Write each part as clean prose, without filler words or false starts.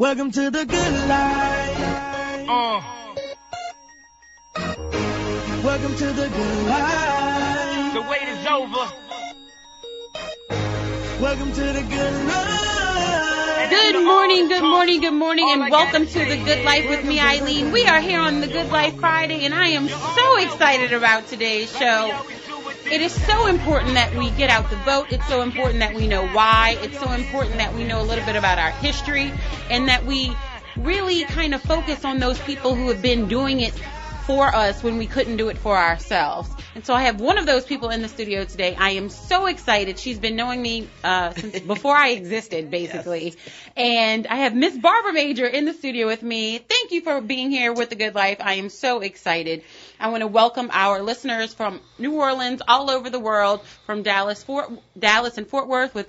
Welcome to the good life. Welcome to the good life. The wait is over. Welcome to the good life. Good morning, and welcome to The Good Life with me, Eileen. We are here on The Good Life Friday, and I am so excited about today's show. It is so important that we get out the vote. It's so important that we know why. It's so important that we know a little bit about our history, and that we really kind of focus on those people who have been doing it for us when we couldn't do it for ourselves. And so I have one of those people in the studio today. I am so excited. She's been knowing me since before I existed, basically. Yes. And I have Miss Barbara Major in the studio with me. Thank you for being here with The Good Life. I am so excited. I want to welcome our listeners from New Orleans, all over the world, from Dallas and Fort Worth with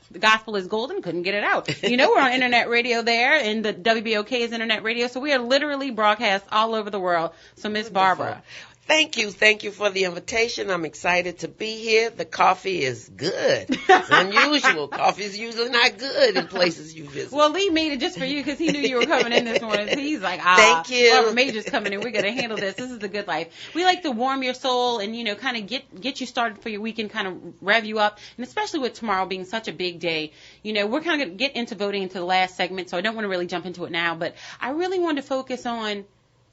The Gospel is Golden. Couldn't get it out. You know, we're on internet radio there, and the WBOK is internet radio. So we are literally broadcast all over the world. So Miss Barbara. Thank you for the invitation. I'm excited to be here. The coffee is good. It's unusual. Coffee is usually not good in places you visit. Well, Lee made it just for you because he knew you were coming in this morning. So he's like, thank you. Barbara Major's coming in. We're going to handle this. This is The Good Life. We like to warm your soul and, you know, kind of get you started for your weekend, kind of rev you up. And especially with tomorrow being such a big day, you know, we're kind of going to get into voting into the last segment. So I don't want to really jump into it now, but I really want to focus on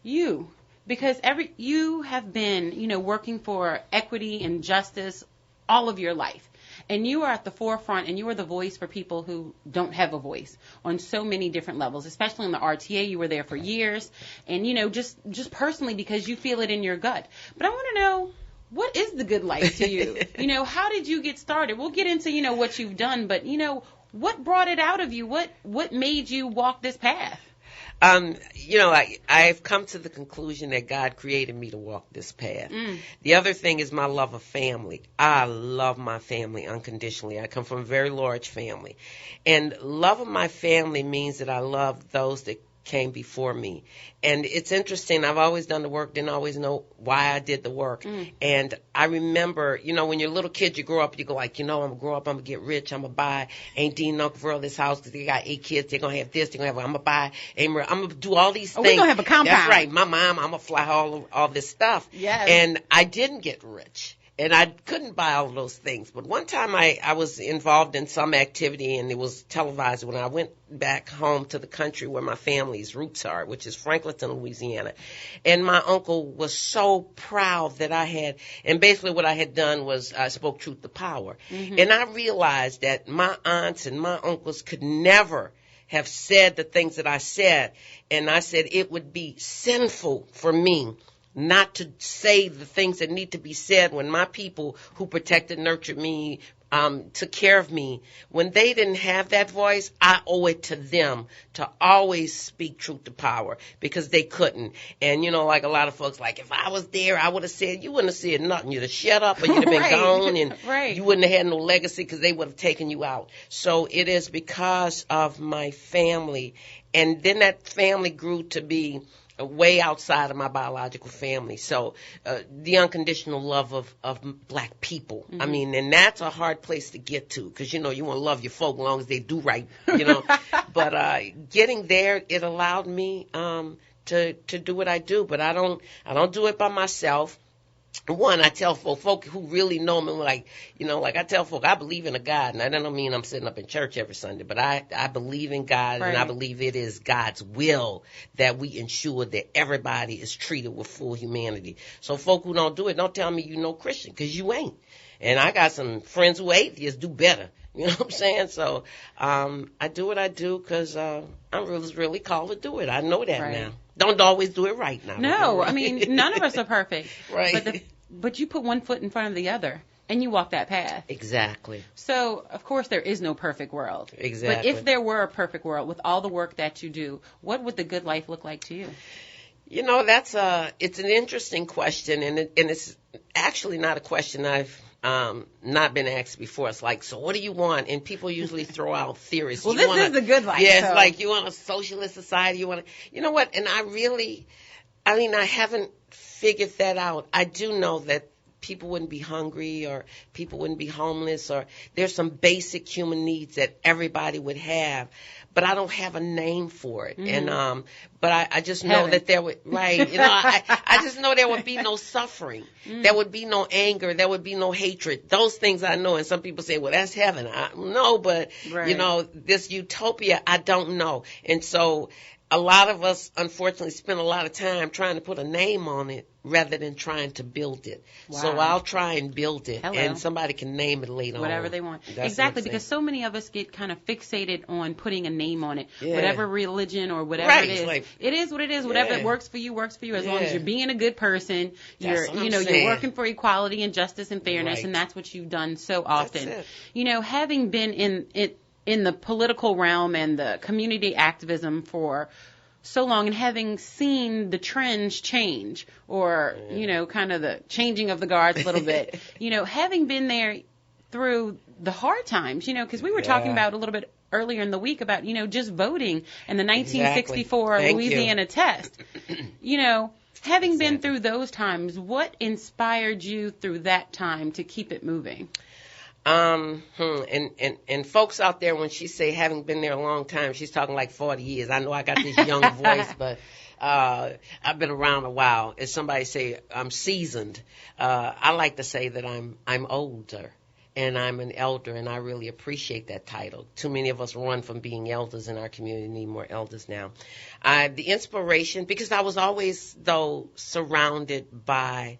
you. Because you have been, you know, working for equity and justice all of your life. And you are at the forefront, and you are the voice for people who don't have a voice on so many different levels, especially in the RTA. You were there for years. And, you know, just personally because you feel it in your gut. But I want to know, what is the good life to you? You know, how did you get started? We'll get into, you know, what you've done. But, you know, what brought it out of you? What made you walk this path? You know, I've come to the conclusion that God created me to walk this path. The other thing is my love of family. I love my family unconditionally. I come from a very large family. And love of my family means that I love those that came before me. And it's interesting. I've always done the work, didn't always know why I did the work. And I remember, you know, when you're a little kid, you grow up, you go like, you know, I'm going to grow up, I'm going to get rich, I'm going to buy Aunt Dean and Uncle Verl this house because they got 8 kids, they're going to have this, they're going to have, I'm going to buy, I'm going to do all these things. We're going to have a compound. That's right. My mom, I'm going to fly all this stuff. Yes. And I didn't get rich. And I couldn't buy all of those things. But one time I was involved in some activity, and it was televised when I went back home to the country where my family's roots are, which is Franklinton, Louisiana. And my uncle was so proud that I had, and basically what I had done was I spoke truth to power. And I realized that my aunts and my uncles could never have said the things that I said. And I said it would be sinful for me not to say the things that need to be said when my people who protected, nurtured me, took care of me, when they didn't have that voice, I owe it to them to always speak truth to power because they couldn't. And, you know, like a lot of folks, like if I was there, I would have said, you wouldn't have said nothing. You'd have shut up or you'd have been gone and you wouldn't have had no legacy because they would have taken you out. So it is because of my family. And then that family grew to be way outside of my biological family. So the unconditional love of black people. I mean, and that's a hard place to get to because, you know, you want to love your folk as long as they do right, you know. But getting there, it allowed me to do what I do. But I don't do it by myself. One, I tell folk who really know me, like, you know, like I tell folk, I believe in a God, and I don't mean I'm sitting up in church every Sunday, but I believe in God, and I believe it is God's will that we ensure that everybody is treated with full humanity. So folk who don't do it, don't tell me you know Christian, because you ain't. And I got some friends who are atheists do better. You know what I'm saying? So I do what I do because I'm really called to do it. I know that now. Don't always do it right now. No, I mean, none of us are perfect. Right. But you put one foot in front of the other, and you walk that path. Exactly. So, of course, there is no perfect world. Exactly. But if there were a perfect world, with all the work that you do, what would the good life look like to you? You know, it's an interesting question, and it's actually not a question I've not been asked before. It's like, so what do you want? And people usually throw out theories. Well, this is the good life. Yeah, it's like you want a socialist society. You know what? And I haven't figured that out. I do know that people wouldn't be hungry or people wouldn't be homeless or there's some basic human needs that everybody would have. but I don't have a name for it. Mm-hmm. And but I just know Heaven. that there would I just know there would be no suffering, there would be no anger, there would be no hatred. Those things I know. And some people say, well, that's heaven. No, but Right. this utopia, I don't know. And so a lot of us, unfortunately, spend a lot of time trying to put a name on it rather than trying to build it. Wow. So I'll try and build it, Hello. and somebody can name it later on. Whatever they want. That's what Exactly, I'm because saying. so many of us get kind of fixated on putting a name on it. Yeah. Whatever religion or whatever Right, it is. like- It is what it is. Whatever Yeah. works for you works for you, as long as Yeah. you're being a good person. You're what I'm you're saying. working for equality and justice and fairness, Right. and that's what you've done so often. it. Having been in the political realm and the community activism for so long, and having seen the trends change, or kind of the changing of the guards a little bit, having been there through the hard times, because we were talking about a little bit earlier in the week about just voting and the 1964 Exactly. Thank Louisiana test. Having been Exactly. through those times, what inspired you through that time to keep it moving? And folks out there, when she say having been there a long time, she's talking like 40 years. I know I got this young voice, but I've been around a while. As somebody say, I'm seasoned. I like to say that I'm older, and I'm an elder, and I really appreciate that title. Too many of us run from being elders in our community. Need more elders now. The inspiration, because I was always, though, surrounded by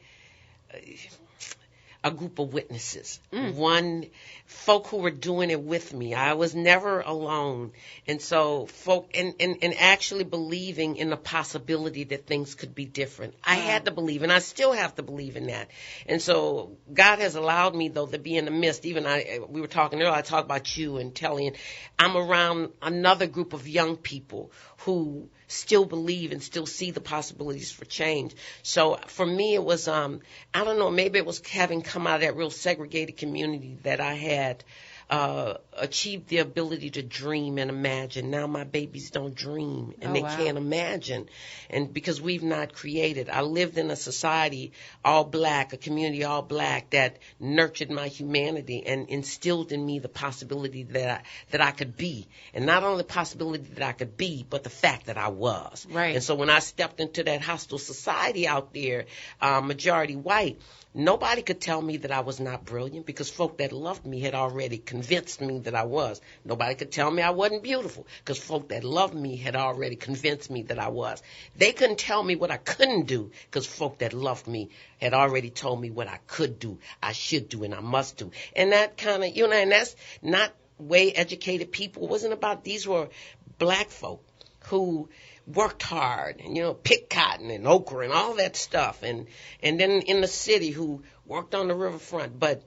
a group of witnesses, folk who were doing it with me. I was never alone. And so folk, and actually believing in the possibility that things could be different. I had to believe, and I still have to believe in that. And so God has allowed me, though, to be in the midst. Even we were talking earlier, I talked about you and Telly, and I'm around another group of young people who still believe and still see the possibilities for change. So for me, it was, I don't know, maybe it was having come out of that real segregated community that I had achieved the ability to dream and imagine. Now my babies don't dream, and they can't imagine. And because we've not created. I lived in a society all black, a community all black, that nurtured my humanity and instilled in me the possibility that I could be. And not only the possibility that I could be, but the fact that I was. Right. And so when I stepped into that hostile society out there, majority white, nobody could tell me that I was not brilliant, because folk that loved me had already convinced me that I was. Nobody could tell me I wasn't beautiful, because folk that loved me had already convinced me that I was. They couldn't tell me what I couldn't do, because folk that loved me had already told me what I could do, I should do, and I must do. And that kind of, and that's not way educated people. It wasn't about, these were black folk who worked hard and, picked cotton and okra and all that stuff. And then in the city who worked on the riverfront. But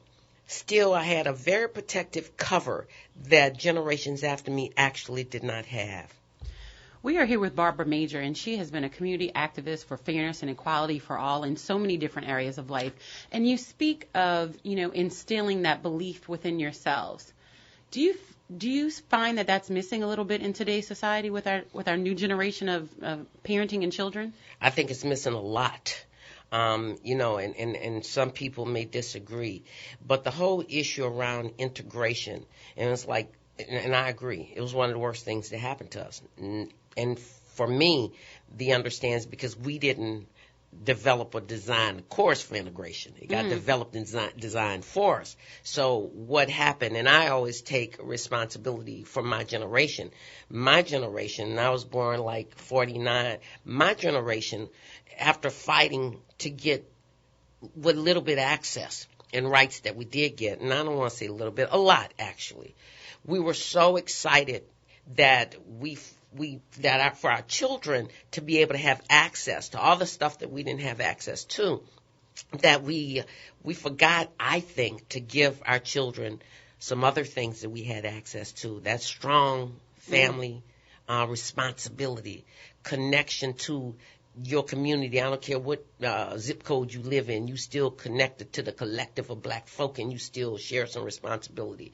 still, I had a very protective cover that generations after me actually did not have. We are here with Barbara Major, and she has been a community activist for fairness and equality for all in so many different areas of life. And you speak of, instilling that belief within yourselves. Do you find that that's missing a little bit in today's society with our new generation of parenting and children? I think it's missing a lot. And some people may disagree, but the whole issue around integration, and it's like, and I agree, it was one of the worst things that happened to us. And for me, the understands, because we didn't develop or design a course for integration. It got developed and designed for us. So what happened, and I always take responsibility for my generation. My generation, and I was born like 49, my generation, after fighting to get what little bit of access and rights that we did get, and I don't want to say a little bit, a lot actually, we were so excited that for our children to be able to have access to all the stuff that we didn't have access to, that we forgot, I think, to give our children some other things that we had access to. That strong family responsibility, connection to your community. I don't care what zip code you live in, you still connected to the collective of black folk, and you still share some responsibility.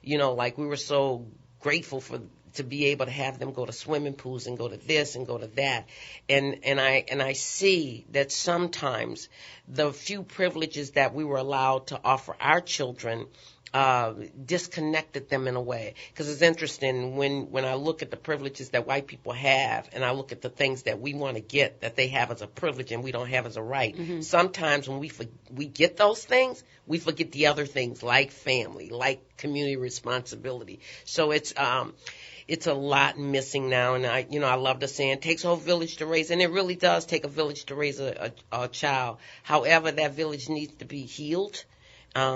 Like we were so grateful to be able to have them go to swimming pools and go to this and go to that. And I see that sometimes the few privileges that we were allowed to offer our children disconnected them in a way. Because it's interesting when I look at the privileges that white people have, and I look at the things that we want to get that they have as a privilege and we don't have as a right. Sometimes when we get those things, we forget the other things like family, like community responsibility. So it's a lot missing now, and I love the saying, it takes a whole village to raise, and it really does take a village to raise a child. However, that village needs to be healed.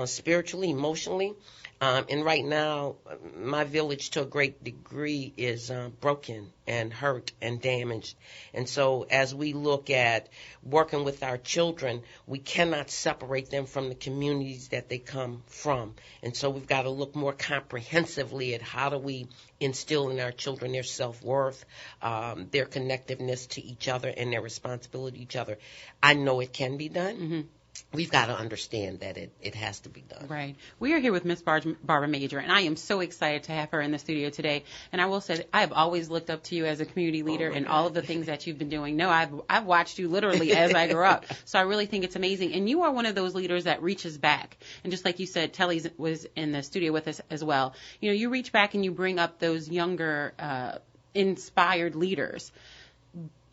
Spiritually, emotionally, and right now, my village to a great degree is broken and hurt and damaged. And so as we look at working with our children, we cannot separate them from the communities that they come from. And so we've got to look more comprehensively at how do we instill in our children their self-worth, their connectiveness to each other, and their responsibility to each other. I know it can be done. We've got to understand that it has to be done. Right. We are here with Miss Barbara Major, and I am so excited to have her in the studio today. And I will say, I have always looked up to you as a community leader and all of the things that you've been doing. No, I've watched you literally as I grew up. So I really think it's amazing. And you are one of those leaders that reaches back. And just like you said, Telly was in the studio with us as well. You know, you reach back and you bring up those younger, inspired leaders.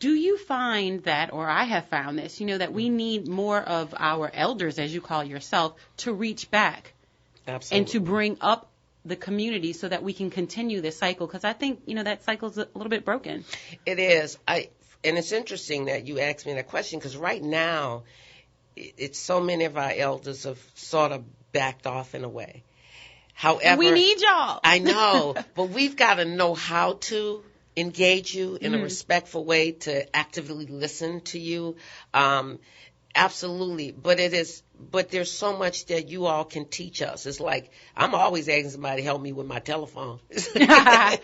Do you find that, or I have found this, that we need more of our elders, as you call yourself, to reach back? Absolutely. And to bring up the community so that we can continue this cycle? Because I think, that cycle's a little bit broken. It is. And it's interesting that you asked me that question, because right now, it's so many of our elders have sort of backed off in a way. However, we need y'all. I know, but we've got to know how to engage you in a respectful way, to actively listen to you. Absolutely. But there's so much that you all can teach us. It's like, I'm always asking somebody to help me with my telephone. But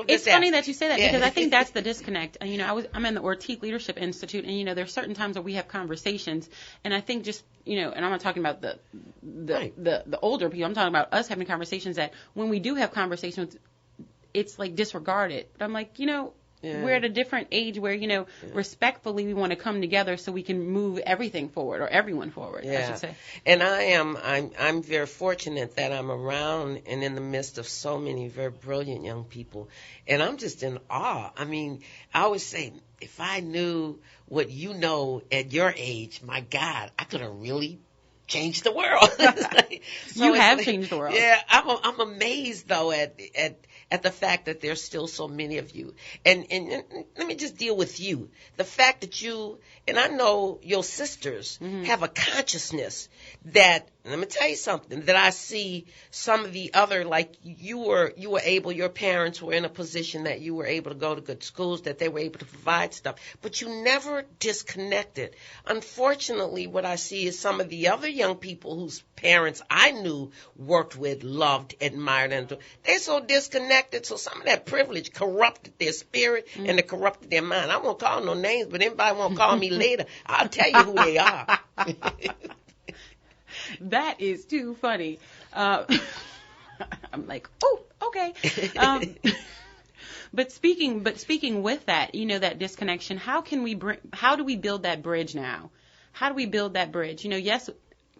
it's funny that you say that, because I think that's the disconnect. I'm in the Ortique Leadership Institute, and there's certain times where we have conversations, and I think just, and I'm not talking about the older people. I'm talking about us having conversations that when we do have conversations, it's like disregarded. But I'm like, we're at a different age where, respectfully we want to come together so we can move everything forward, or everyone forward, I should say. And I'm very fortunate that I'm around and in the midst of so many very brilliant young people. And I'm just in awe. I mean, I always say, if I knew what you know at your age, my God, I could have really changed the world. You have changed the world. Yeah, I'm amazed though at the fact that there's still so many of you. And let me just deal with you. The fact that you, and I know your sisters, have a consciousness that, let me tell you something, that I see some of the other, like you were able, your parents were in a position that you were able to go to good schools, that they were able to provide stuff, but you never disconnected. Unfortunately, what I see is some of the other young people whose parents I knew, worked with, loved, admired, and they're so disconnected, so some of that privilege corrupted their spirit and it corrupted their mind. I won't call no names, but anybody won't call me later, I'll tell you who they are. That is too funny. I'm like, oh, okay. But speaking with that, that disconnection, how do we build that bridge now? How do we build that bridge? Yes,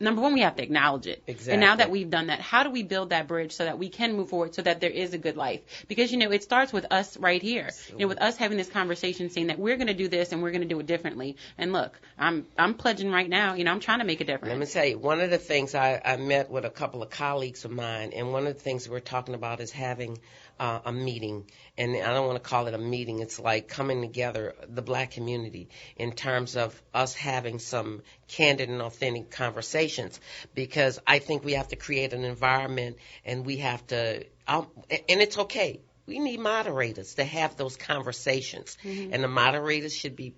number one, we have to acknowledge it. Exactly. And now that we've done that, how do we build that bridge so that we can move forward, so that there is a good life? Because, it starts with us right here. With us having this conversation, saying that we're going to do this and we're going to do it differently. And look, I'm pledging right now, I'm trying to make a difference. Let me tell you, one of the things I met with a couple of colleagues of mine, and one of the things we're talking about is having a meeting. And I don't want to call it a meeting. It's like coming together, the black community, in terms of us having some candid and authentic conversations, because I think we have to create an environment, and we have to, and it's okay. We need moderators to have those conversations, and the moderators should be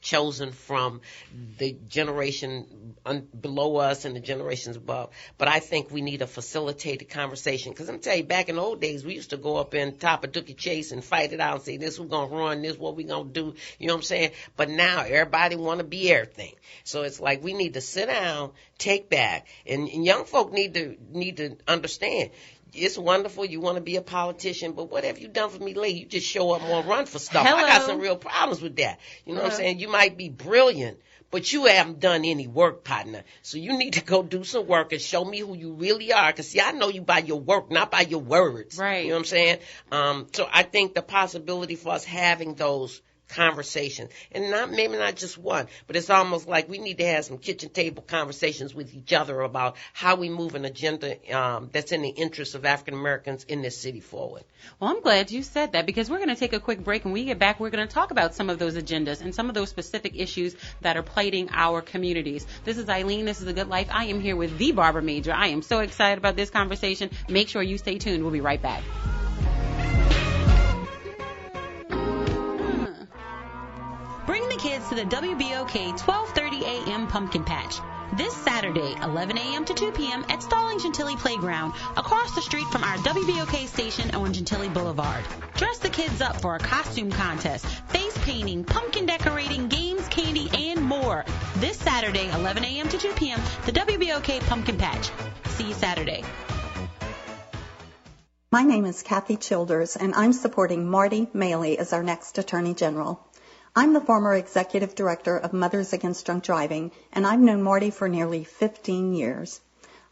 chosen from the generation below us and the generations above. But I think we need a facilitated conversation. Because I'm telling you, back in the old days, we used to go up in top of Dookie Chase and fight it out and say, this we're going to run, this what we're going to do. You know what I'm saying? But now everybody want to be everything. So it's like we need to sit down, take back. And young folk need to understand. It's wonderful. You want to be a politician, but what have you done for me lately? You just show up and want to run for stuff. Hello. I got some real problems with that. You know what I'm saying? You might be brilliant, but you haven't done any work, partner. So you need to go do some work and show me who you really are. Because, see, I know you by your work, not by your words. Right. You know what I'm saying? So I think the possibility for us having those conversations, and maybe not just one, but it's almost like we need to have some kitchen table conversations with each other about how we move an agenda that's in the interest of African Americans in this city forward. Well, I'm glad you said that, because we're going to take a quick break, and when we get back, we're going to talk about some of those agendas and some of those specific issues that are plaguing our communities. This is Eileen. This is The Good Life. I am here with the Barbara Major. I am so excited about this conversation. Make sure you stay tuned. We'll be right back. Bring the kids to the WBOK 12:30 a.m. Pumpkin Patch this Saturday, 11 a.m. to 2 p.m. at Stalling Gentilly Playground, across the street from our WBOK station on Gentilly Boulevard. Dress the kids up for a costume contest, face painting, pumpkin decorating, games, candy, and more. This Saturday, 11 a.m. to 2 p.m., the WBOK Pumpkin Patch. See you Saturday. My name is Kathy Childers, and I'm supporting Marty Maley as our next Attorney General. I'm the former executive director of Mothers Against Drunk Driving, and I've known Marty for nearly 15 years.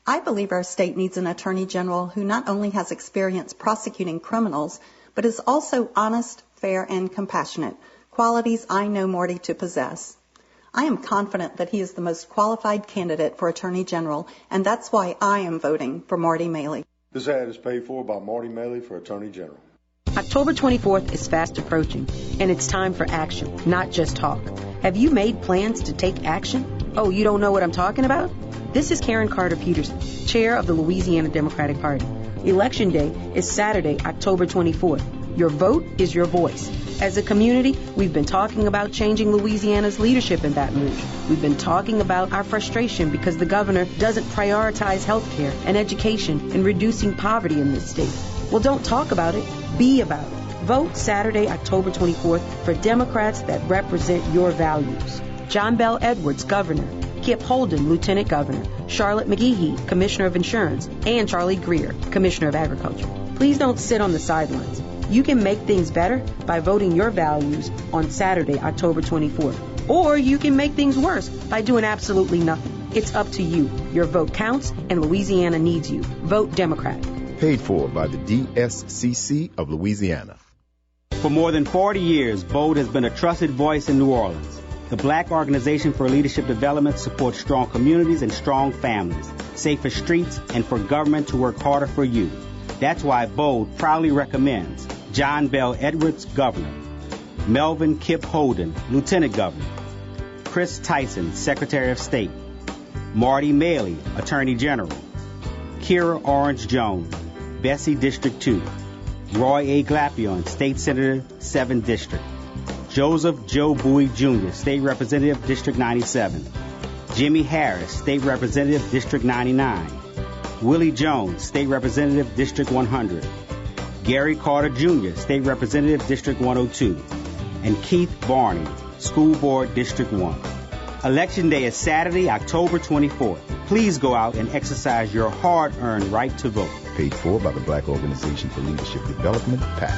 I believe our state needs an attorney general who not only has experience prosecuting criminals, but is also honest, fair, and compassionate, qualities I know Marty to possess. I am confident that he is the most qualified candidate for attorney general, and that's why I am voting for Marty Maley. This ad is paid for by Marty Maley for attorney general. October 24th is fast approaching, and it's time for action, not just talk. Have you made plans to take action? Oh, you don't know what I'm talking about? This is Karen Carter Peterson, chair of the Louisiana Democratic Party. Election Day is Saturday, October 24th. Your vote is your voice. As a community, we've been talking about changing Louisiana's leadership in Baton Rouge. We've been talking about our frustration because the governor doesn't prioritize health care and education and reducing poverty in this state. Well, don't talk about it. Be about it. Vote Saturday, October 24th for Democrats that represent your values. John Bell Edwards, Governor. Kip Holden, Lieutenant Governor. Charlotte McGehee, Commissioner of Insurance. And Charlie Greer, Commissioner of Agriculture. Please don't sit on the sidelines. You can make things better by voting your values on Saturday, October 24th. Or you can make things worse by doing absolutely nothing. It's up to you. Your vote counts, and Louisiana needs you. Vote Democrat. Paid for by the DSCC of Louisiana. For more than 40 years, BOLD has been a trusted voice in New Orleans. The Black Organization for Leadership Development supports strong communities and strong families, safer streets, and for government to work harder for you. That's why BOLD proudly recommends John Bell Edwards, Governor, Melvin Kip Holden, Lieutenant Governor, Chris Tyson, Secretary of State, Marty Maley, Attorney General, Kira Orange Jones, Bessie District 2, Roy A. Glapion, State Senator, 7th District, Joseph Joe Bowie Jr., State Representative, District 97, Jimmy Harris, State Representative, District 99, Willie Jones, State Representative, District 100, Gary Carter Jr., State Representative, District 102, and Keith Barney, School Board, District 1. Election Day is Saturday, October 24th. Please go out and exercise your hard-earned right to vote. Paid for by the Black Organization for Leadership Development, PAC.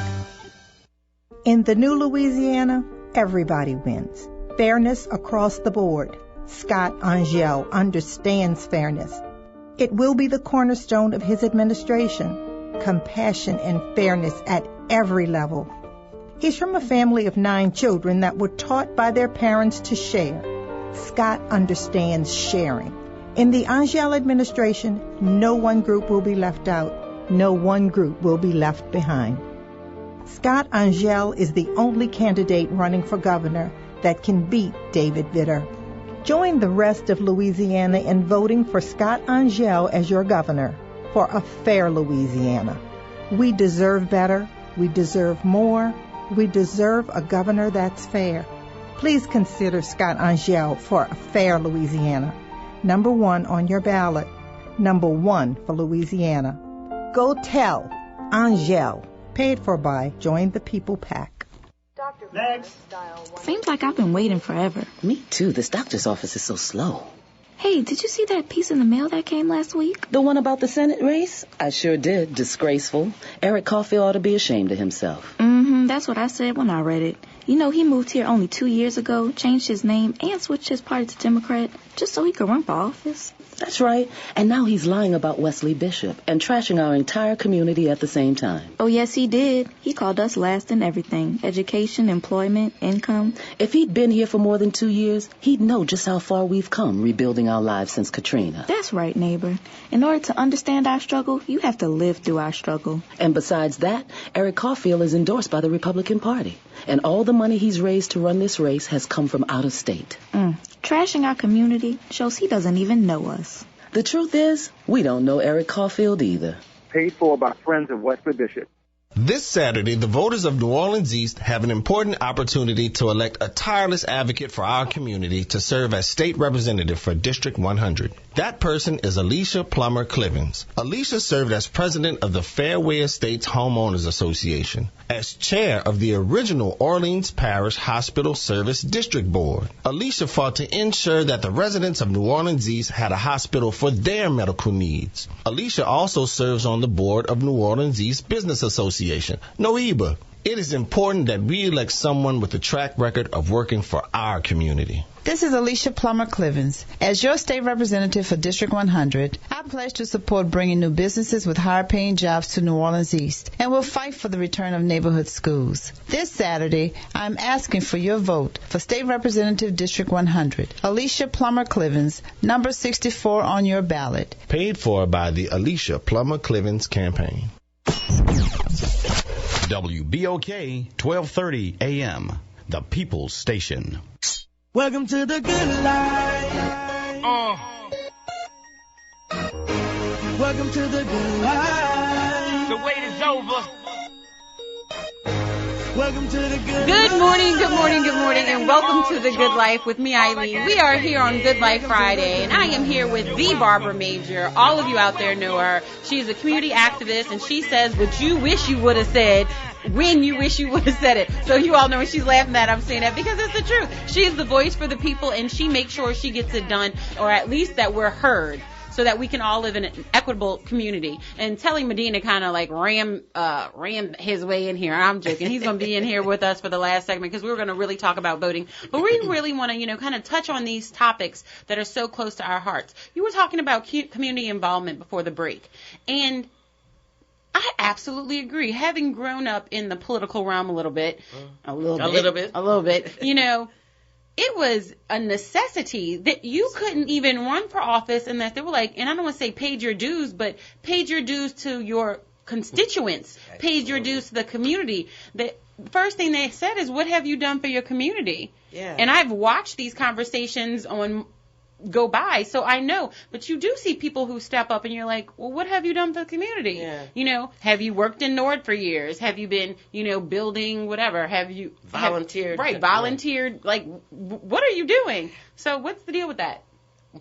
In the new Louisiana, everybody wins. Fairness across the board. Scott Angel understands fairness. It will be the cornerstone of his administration. Compassion and fairness at every level. He's from a family of 9 children that were taught by their parents to share. Scott understands sharing. In the Angel administration, no one group will be left out. No one group will be left behind. Scott Angel is the only candidate running for governor that can beat David Vitter. Join the rest of Louisiana in voting for Scott Angel as your governor for a fair Louisiana. We deserve better. We deserve more. We deserve a governor that's fair. Please consider Scott Angel for a fair Louisiana. Number 1 on your ballot. Number 1 for Louisiana. Go tell Angel. Paid for by Join the People PAC. Next. Seems like I've been waiting forever. Me too. This doctor's office is so slow. Hey, did you see that piece in the mail that came last week? The one about the Senate race? I sure did. Disgraceful. Eric Caulfield ought to be ashamed of himself. Mm-hmm. That's what I said when I read it. You know, he moved here only 2 years ago, changed his name, and switched his party to Democrat just so he could run for office. That's right. And now he's lying about Wesley Bishop and trashing our entire community at the same time. Oh, yes, he did. He called us last in everything. Education, employment, income. If he'd been here for more than 2 years, he'd know just how far we've come rebuilding our lives since Katrina. That's right, neighbor. In order to understand our struggle, you have to live through our struggle. And besides that, Eric Caulfield is endorsed by the Republican Party. And all the money he's raised to run this race has come from out of state. Trashing our community shows he doesn't even know us. The truth is, we don't know Eric Caulfield either. Paid for by friends of Wesley Bishop. This Saturday, the voters of New Orleans East have an important opportunity to elect a tireless advocate for our community to serve as state representative for District 100. That person is Alicia Plummer Clivens. Alicia served as president of the Fairway Estates Homeowners Association, as chair of the original Orleans Parish Hospital Service District Board. Alicia fought to ensure that the residents of New Orleans East had a hospital for their medical needs. Alicia also serves on the board of New Orleans East Business Association, NOEBA. It is important that we elect someone with a track record of working for our community. This is Alicia Plummer Clivens. As your state representative for District 100, I pledge to support bringing new businesses with higher-paying jobs to New Orleans East, and will fight for the return of neighborhood schools. This Saturday, I'm asking for your vote for State Representative District 100, Alicia Plummer Clivens, number 64 on your ballot. Paid for by the Alicia Plummer Clivens campaign. WBOK 1230 AM, the People's Station. Welcome to the good life. Welcome to the good life. The wait is over. Welcome to the good Good morning, good morning, good morning, and welcome to the Good Life with me, Eileen. We are here on Good Life Friday, and I am here with the Barbara Major. All of you out there know her. She's a community activist, and she says what you wish you would have said when you wish you would have said it. So you all know when she's laughing that I'm saying that because it's the truth. She's the voice for the people, and she makes sure she gets it done, or at least that we're heard, so that we can all live in an equitable community. And Telly Medina kind of like ran his way in here. I'm joking. He's going to be in here with us for the last segment because we're going to really talk about voting. But we really want to, kind of touch on these topics that are so close to our hearts. You were talking about community involvement before the break. And I absolutely agree. Having grown up in the political realm a little bit, it was a necessity that you couldn't even run for office unless they were like, and I don't want to say paid your dues, but paid your dues to your constituents, paid your dues to the community. The first thing they said is, what have you done for your community? Yeah. And I've watched these conversations go by, so I know. But you do see people who step up and you're like, well, what have you done for the community? Yeah. Have you worked in Nord for years? Have you been, building whatever? Have you volunteered? Volunteered. Like, what are you doing? So what's the deal with that?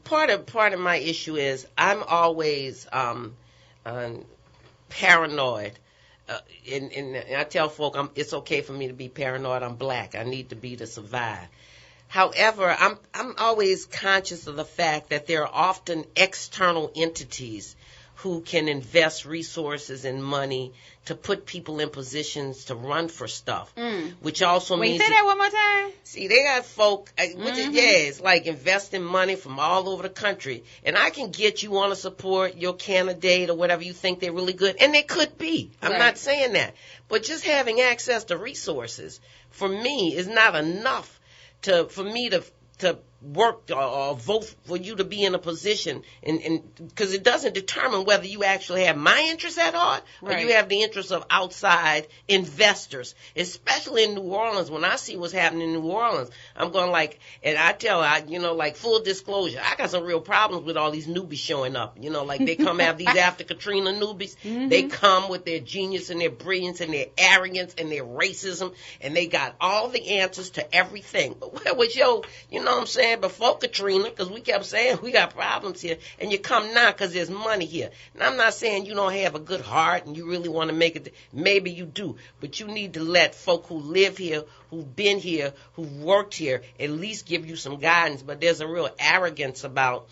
Part of my issue is I'm always paranoid. And I tell folk it's okay for me to be paranoid. I'm black. I need to be to survive. However, I'm always conscious of the fact that there are often external entities who can invest resources and money to put people in positions to run for stuff, which also means... Wait, say that one more time. See, they got folk, it's like investing money from all over the country, and I can get you want to support your candidate or whatever you think they're really good, and they could be. I'm not saying that. But just having access to resources, for me, is not enough for me to work or vote for you to be in a position, and because it doesn't determine whether you actually have my interests at heart or you have the interests of outside investors, especially in New Orleans. When I see what's happening in New Orleans, I'm going and I tell full disclosure, I got some real problems with all these newbies showing up. They come have these after Katrina newbies. Mm-hmm. They come with their genius and their brilliance and their arrogance and their racism, and they got all the answers to everything. But where was you know what I'm saying, before Katrina, because we kept saying we got problems here, and you come now because there's money here. And I'm not saying you don't have a good heart and you really want to make it. Maybe you do, but you need to let folk who live here, who've been here, who've worked here, at least give you some guidance. But there's a real arrogance about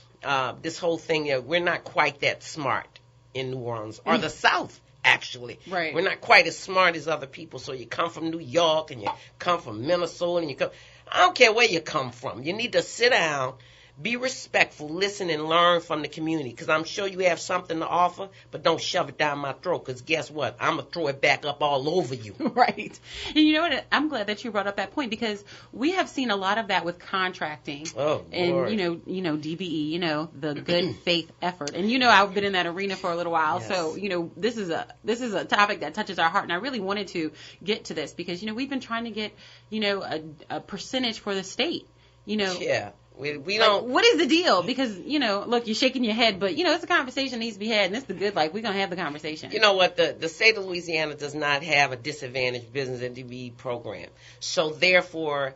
this whole thing. We're not quite that smart in New Orleans or the South. actually. Right. We're not quite as smart as other people. So you come from New York and you come from Minnesota and you come. I don't care where you come from. You need to sit down, be respectful, listen and learn from the community, because I'm sure you have something to offer, but don't shove it down my throat, because guess what? I'm going to throw it back up all over you. Right. And you know what? I'm glad that you brought up that point, because we have seen a lot of that with contracting. Oh, and, Lord. DBE, the good faith effort. And, I've been in that arena for a little while. Yes. So, this is a topic that touches our heart. And I really wanted to get to this because, we've been trying to get, a percentage for the state, Yeah. We don't. What is the deal? Because, look, you're shaking your head, but, it's a conversation that needs to be had, and it's the good life. We're going to have the conversation. You know what? The state of Louisiana does not have a disadvantaged business and DBE program. So, therefore,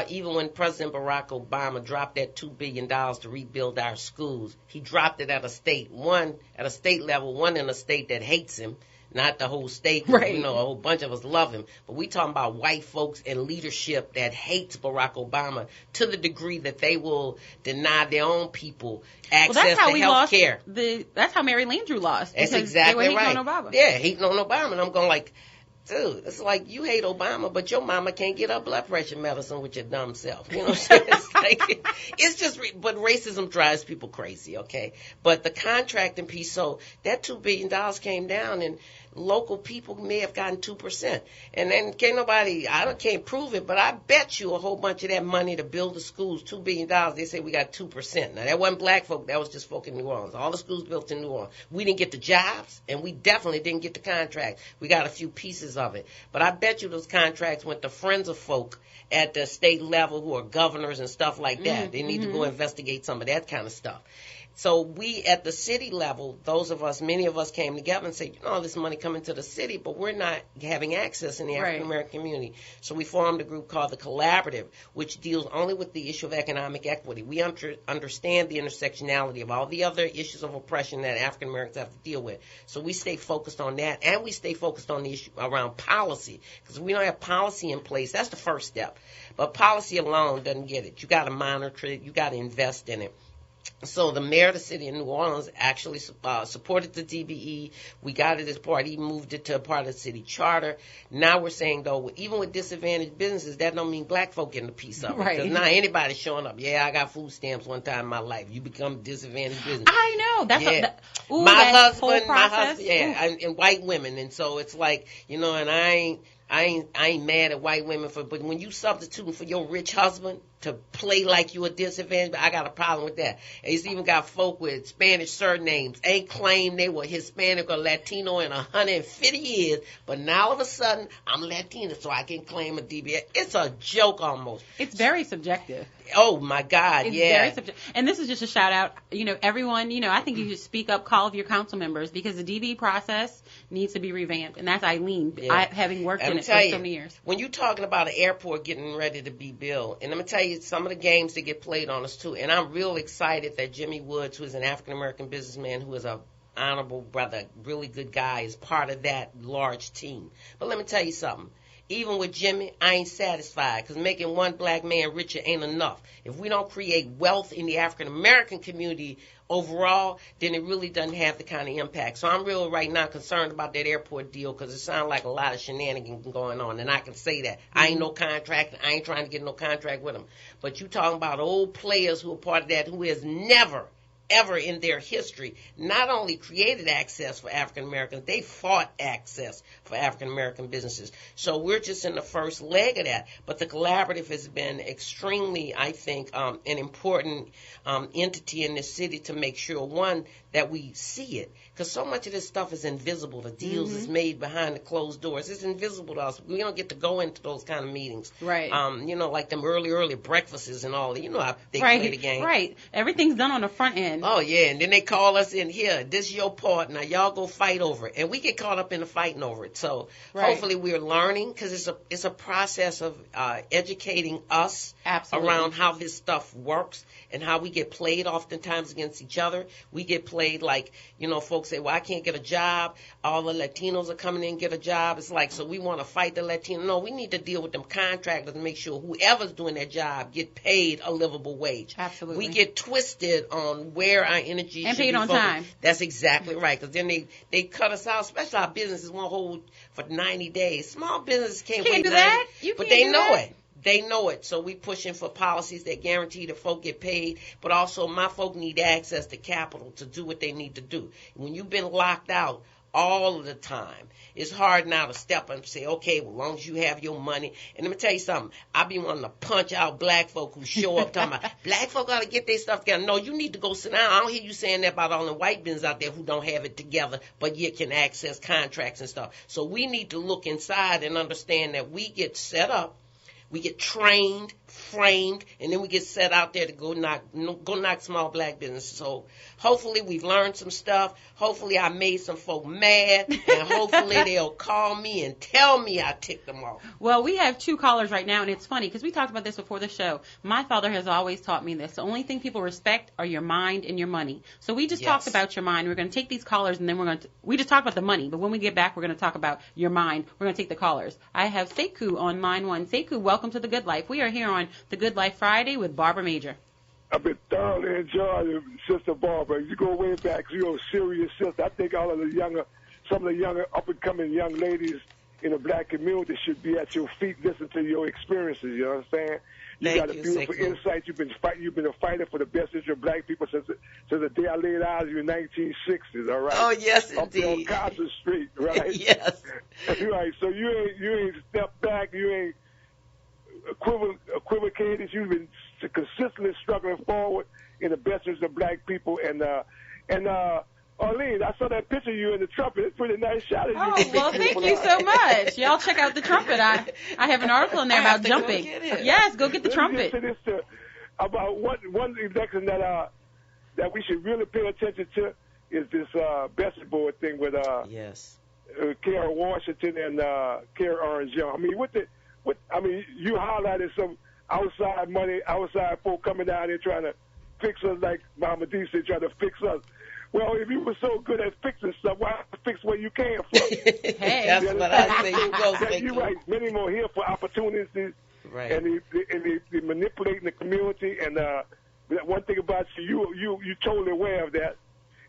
even when President Barack Obama dropped that $2 billion to rebuild our schools, he dropped it at a state level, one in a state that hates him. Not the whole state, right. A whole bunch of us love him. But we talking about white folks and leadership that hates Barack Obama to the degree that they will deny their own people access to health care. That's how Mary Landrieu lost. That's exactly they were right. hating on Obama. Yeah, hating on Obama. And I'm going like, dude, it's like you hate Obama, but your mama can't get her blood pressure medicine with your dumb self. You know what I'm saying? It's like, it's just, but racism drives people crazy, okay? But the contracting piece, so that $2 billion came down and local people may have gotten 2%. And then can't prove it, but I bet you a whole bunch of that money to build the schools, $2 billion, they say we got 2%. Now, that wasn't black folk, that was just folk in New Orleans. All the schools built in New Orleans. We didn't get the jobs, and we definitely didn't get the contract. We got a few pieces of it. But I bet you those contracts went to friends of folk at the state level who are governors and stuff like that. They need to go investigate some of that kind of stuff. So we, at the city level, many of us came together and said, all this money coming to the city, but we're not having access in the African American community. So we formed a group called the Collaborative, which deals only with the issue of economic equity. We understand the intersectionality of all the other issues of oppression that African Americans have to deal with. So we stay focused on that, and we stay focused on the issue around policy, because if we don't have policy in place, that's the first step. But policy alone doesn't get it. You got to monitor it. You got to invest in it. So the mayor of the city of New Orleans actually supported the DBE. We got it as part. He moved it to a part of the city charter. Now we're saying, though, even with disadvantaged businesses, that don't mean black folk getting a piece of it. Right. Because now anybody's showing up. Yeah, I got food stamps one time in my life. You become disadvantaged business. I know. That's my husband, yeah, and white women. And so it's like, and I ain't mad at white women but when you substituting for your rich husband to play like you a disadvantage, I got a problem with that. And he's even got folk with Spanish surnames, ain't claimed they were Hispanic or Latino in 150 years, but now all of a sudden I'm Latino, so I can claim a DBA. It's a joke almost. It's very subjective. Oh my God, it's yeah. Very subjective. And this is just a shout out, everyone, I think you should speak up, call of your council members, because the DB process needs to be revamped. And that's Eileen, having worked in it for so many years. When you're talking about an airport getting ready to be built, and I'm going to tell you some of the games that get played on us too, and I'm real excited that Jimmy Woods, who is an African-American businessman, who is a honorable brother, really good guy, is part of that large team. But let me tell you something. Even with Jimmy, I ain't satisfied, because making one black man richer ain't enough. If we don't create wealth in the African-American community overall, then it really doesn't have the kind of impact. So I'm really right now concerned about that airport deal, because it sounds like a lot of shenanigans going on, and I can say that. I ain't no contract. I ain't trying to get no contract with them. But you talking about old players who are part of that, who has never, ever in their history not only created access for African Americans, they fought access for African American businesses. So we're just in the first leg of that. But the Collaborative has been extremely, I think, an important entity in this city to make sure, one, that we see it. Because so much of this stuff is invisible. The deals is made behind the closed doors. It's invisible to us. We don't get to go into those kind of meetings. Right. Like them early breakfasts and all that. You know how they play the game. Right. Everything's done on the front end. Oh, yeah. And then they call us in here. This is your part. Now, y'all go fight over it. And we get caught up in the fighting over it. So hopefully we're learning, because it's a process of educating us around how this stuff works and how we get played oftentimes against each other. We get played like, folks say, well, I can't get a job. All the Latinos are coming in and get a job. It's like, so we want to fight the Latinos. No, we need to deal with them contractors and make sure whoever's doing their job get paid a livable wage. Absolutely. We get twisted on where where our energy and should paid be on focused. time. That's exactly right, because then they cut us out, especially our businesses won't hold for 90 days. Small businesses can't wait do 90, that. You but can't they do know that. it. They know it. So we pushing for policies that guarantee the folk get paid, but also my folk need access to capital to do what they need to do. When you've been locked out all of the time, it's hard now to step up and say, okay, well, as long as you have your money. And let me tell you something. I be wanting to punch out black folk who show up talking about, black folk got to get their stuff together. No, you need to go sit down. I don't hear you saying that about all the white business out there who don't have it together, but yet can access contracts and stuff. So we need to look inside and understand that we get set up, we get trained, framed, and then we get set out there to go knock small black businesses. So hopefully we've learned some stuff. Hopefully I made some folk mad, and hopefully they'll call me and tell me I ticked them off. Well, we have 2 callers right now, and it's funny because we talked about this before the show. My father has always taught me this. The only thing people respect are your mind and your money. So we just talked about your mind. We're going to take these callers, and then we just talked about the money. But when we get back, we're going to talk about your mind. We're going to take the callers. I have Sekou on line 1. Sekou, welcome to The Good Life. We are here on The Good Life Friday with Barbara Major. I've been thoroughly enjoying Sister Barbara. You go way back, you're a serious sister. I think some of the younger up-and-coming young ladies in the black community should be at your feet, listen to your experiences, you know what I'm saying? You got a beautiful insight. You've been a fighter for the best interest of black people since the day I laid eyes on you in 1960s, all right? Oh, yes, up indeed. Up on Carson Street, right? Yes. Right, so you ain't stepped back, you ain't equivocated, you've been consistently struggling forward in the best interest of black people. And Arlene, I saw that picture of you in the trumpet. It's a pretty nice shot of you. Oh, well, thank you so much. Y'all check out the trumpet. I have an article in there about jumping. Yes, go get the trumpet. About one election that we should really pay attention to is this Bessie Board thing with Kara Washington and Kara Orange Young. I mean, you highlighted some outside money, outside folk coming down here trying to fix us like Mama D said, trying to fix us. Well, if you were so good at fixing stuff, why not fix where you came from? Hey, that's what I say. You're right. Many more here for opportunities, right? And they manipulating the community. And one thing about you totally aware of that.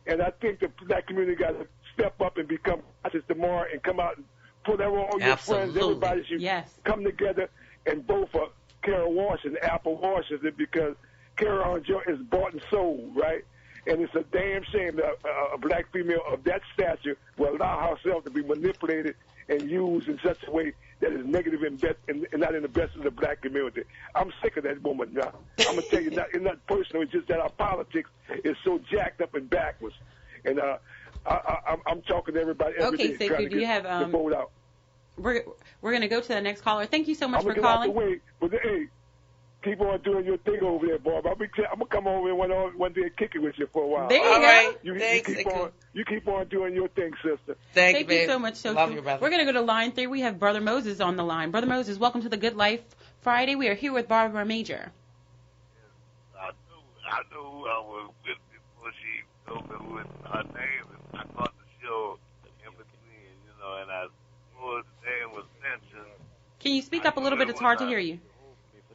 And I think the black community got to step up and become conscious tomorrow and come out and put all your friends, everybody should come together and vote for Kara Washington, Apple Washington, because Kara Orange is bought and sold, right? And it's a damn shame that a black female of that stature will allow herself to be manipulated and used in such a way that is negative and not in the best of the black community. I'm sick of that woman now. I'm going to tell you, it's not personal. It's just that our politics is so jacked up and backwards. And I'm talking to everybody every day trying to get the vote out. We're going to go to the next caller. Thank you so much for calling. But hey, keep on doing your thing over there, Bob. I'm going to come over one day and kick it with you for a while. There you go. Thanks, you keep on doing your thing, sister. Thank you so much, Sophie. Love you, brother. We're going to go to line 3. We have Brother Moses on the line. Brother Moses, welcome to the Good Life Friday. We are here with Barbara Major. I knew who I was with before she told me who her name is. I caught the show in between, and I knew his name was mentioned. Can you speak up a little bit? It's hard to hear you.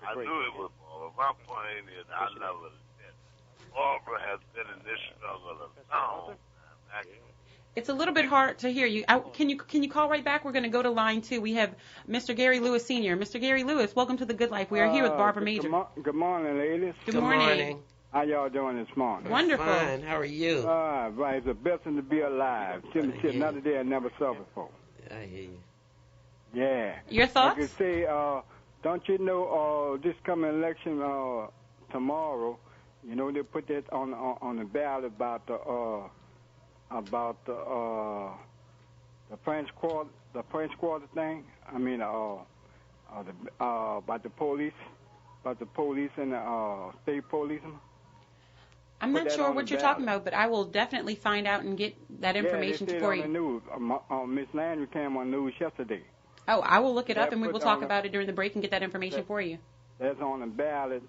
I knew it was Barbara. My point is, I love her to death. Barbara has been in this struggle a long time. It's a little bit hard to hear you. Can you call right back? We're going to go to line 2. We have Mr. Gary Lewis Sr. Mr. Gary Lewis, welcome to the Good Life. We are here with Barbara Major. Good morning, ladies. Good morning. How y'all doing this morning? Wonderful. Fine. How are you? Right. It's a blessing to be alive. Timothy said another day I never saw before. I hear you. Yeah. Your thoughts? I could say, don't you know, this coming election tomorrow, they put that on the ballot about the French Quarter thing. I mean, about the police and the state policemen. I'm not sure what you're talking about, but I will definitely find out and get that information for you. On the news. Miss Landry came on the news yesterday. Oh, I will look it up, and we will talk about it during the break and get that information for you. That's on the ballot,